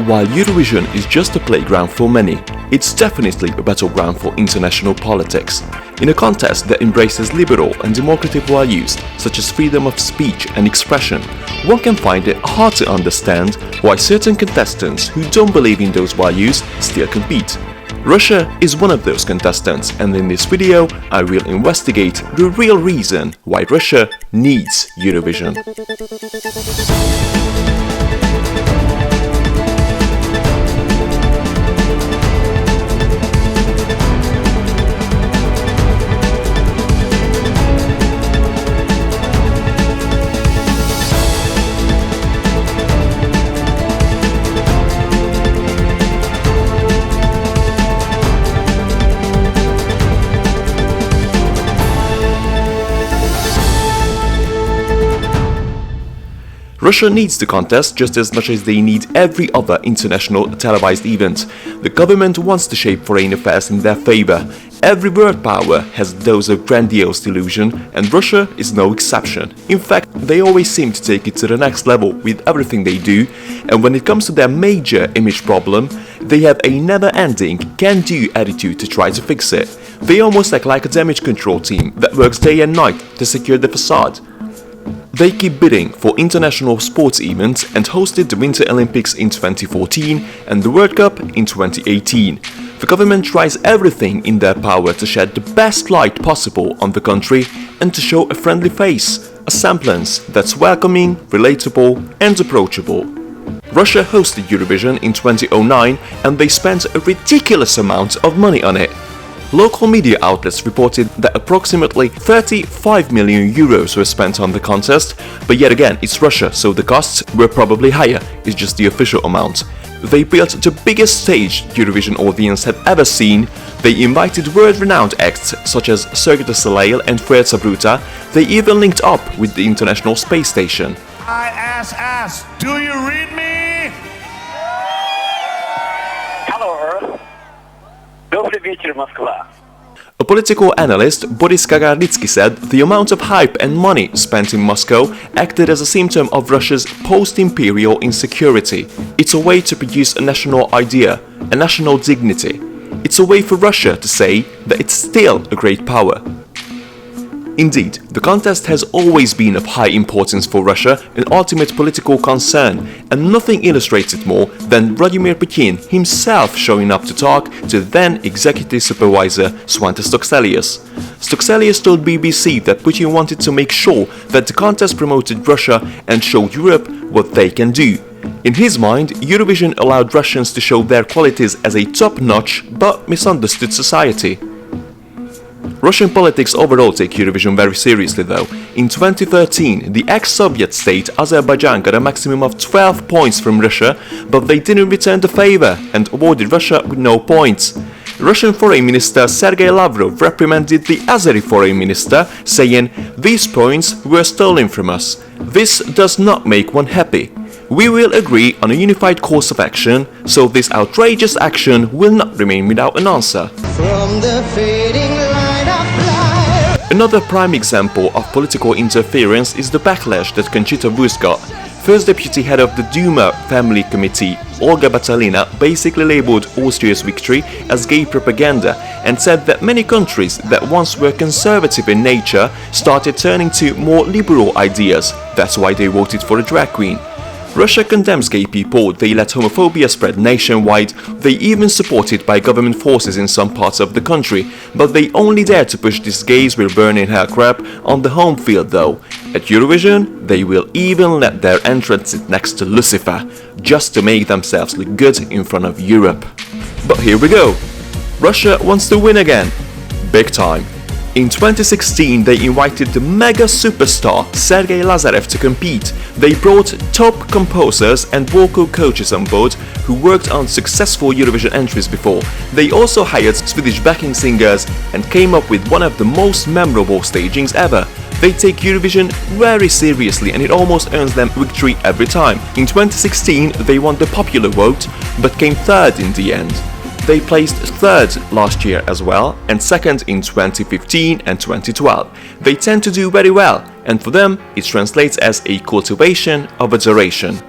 While Eurovision is just a playground for many, it's definitely a battleground for international politics. In a contest that embraces liberal and democratic values such as freedom of speech and expression, one can find it hard to understand why certain contestants who don't believe in those values still compete. Russia is one of those contestants, and in this video I will investigate the real reason why Russia needs Eurovision. Russia needs the contest just as much as they need every other international televised event. The government wants to shape foreign affairs in their favor. Every world power has a dose of grandiose delusion, and Russia is no exception. In fact, they always seem to take it to the next level with everything they do, and when it comes to their major image problem, they have a never-ending can-do attitude to try to fix it. They almost act like a damage control team that works day and night to secure the facade. They keep bidding for international sports events and hosted the Winter Olympics in 2014 and the World Cup in 2018. The government tries everything in their power to shed the best light possible on the country and to show a friendly face, a semblance that's welcoming, relatable and approachable. Russia hosted Eurovision in 2009 and they spent a ridiculous amount of money on it. Local media outlets reported that approximately 35 million euros were spent on the contest, but yet again it's Russia, so the costs were probably higher, it's just the official amount. They built the biggest stage Eurovision audience had ever seen, they invited world-renowned acts such as Cirque du Soleil and Fuerza Bruta, they even linked up with the International Space Station. ISS, do you read me? Hello Earth. Добрый вечер, Москва. A political analyst, Boris kagarlitsky, said the amount of hype and money spent in Moscow acted as a symptom of Russia's post-imperial insecurity. It's a way to produce a national idea, a national dignity. It's a way for Russia to say that it's still a great power. Indeed, the contest has always been of high importance for Russia, an ultimate political concern, and nothing illustrates it more than Vladimir Putin himself showing up to talk to then executive supervisor svante stockselius. Stockselius told BBC that Putin wanted to make sure that the contest promoted Russia and showed Europe what they can do. In his mind, Eurovision allowed Russians to show their qualities as a top-notch but misunderstood society. Russian politics overall take Eurovision very seriously though. In 2013, the ex-Soviet state Azerbaijan got a maximum of 12 points from Russia, but they didn't return the favor and awarded Russia with no points. Russian Foreign Minister Sergey Lavrov reprimanded the Azeri Foreign Minister, saying, "These points were stolen from us. This does not make one happy. We will agree on a unified course of action, so this outrageous action will not remain without an answer." From the fading light of life. Another prime example of political interference is the backlash that Conchita got. First Deputy Head of the Duma Family Committee, Olga Batalina, basically labeled Austria's victory as gay propaganda and said that many countries that once were conservative in nature started turning to more liberal ideas. That's why they voted for a drag queen. Russia condemns gay people, they let homophobia spread nationwide, they even supported by government forces in some parts of the country, but they only dare to push this gays will burn in hell crap on the home field though. At Eurovision, they will even let their entrants sit next to Lucifer, just to make themselves look good in front of Europe. But here we go. Russia wants to win again. Big time. In 2016, they invited the mega superstar Sergey Lazarev to compete. They brought top composers and vocal coaches on board who worked on successful Eurovision entries before. They also hired Swedish backing singers and came up with one of the most memorable stagings ever. They take Eurovision very seriously and it almost earns them victory every time. In 2016, they won the popular vote but came third in the end. They placed third last year as well and second in 2015 and 2012. They tend to do very well and for them it translates as a cultivation of adoration.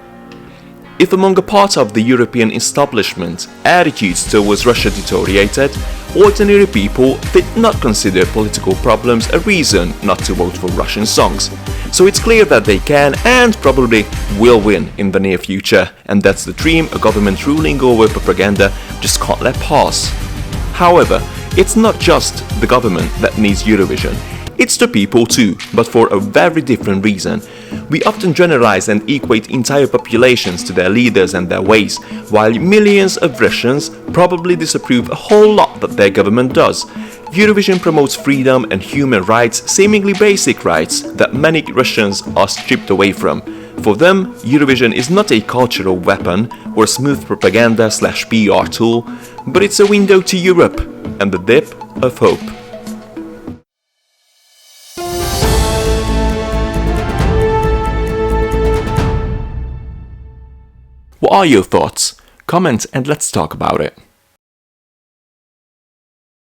If among a part of the European establishment attitudes towards Russia deteriorated, ordinary people did not consider political problems a reason not to vote for Russian songs. So it's clear that they can and probably will win in the near future, and that's the dream a government ruling over propaganda just can't let pass. However, it's not just the government that needs Eurovision. It's the people too, but for a very different reason. We often generalize and equate entire populations to their leaders and their ways, while millions of Russians probably disapprove a whole lot that their government does. Eurovision promotes freedom and human rights, seemingly basic rights that many Russians are stripped away from. For them, Eurovision is not a cultural weapon or smooth propaganda/PR tool, but it's a window to Europe and the dip of hope. What are your thoughts? Comment and let's talk about it.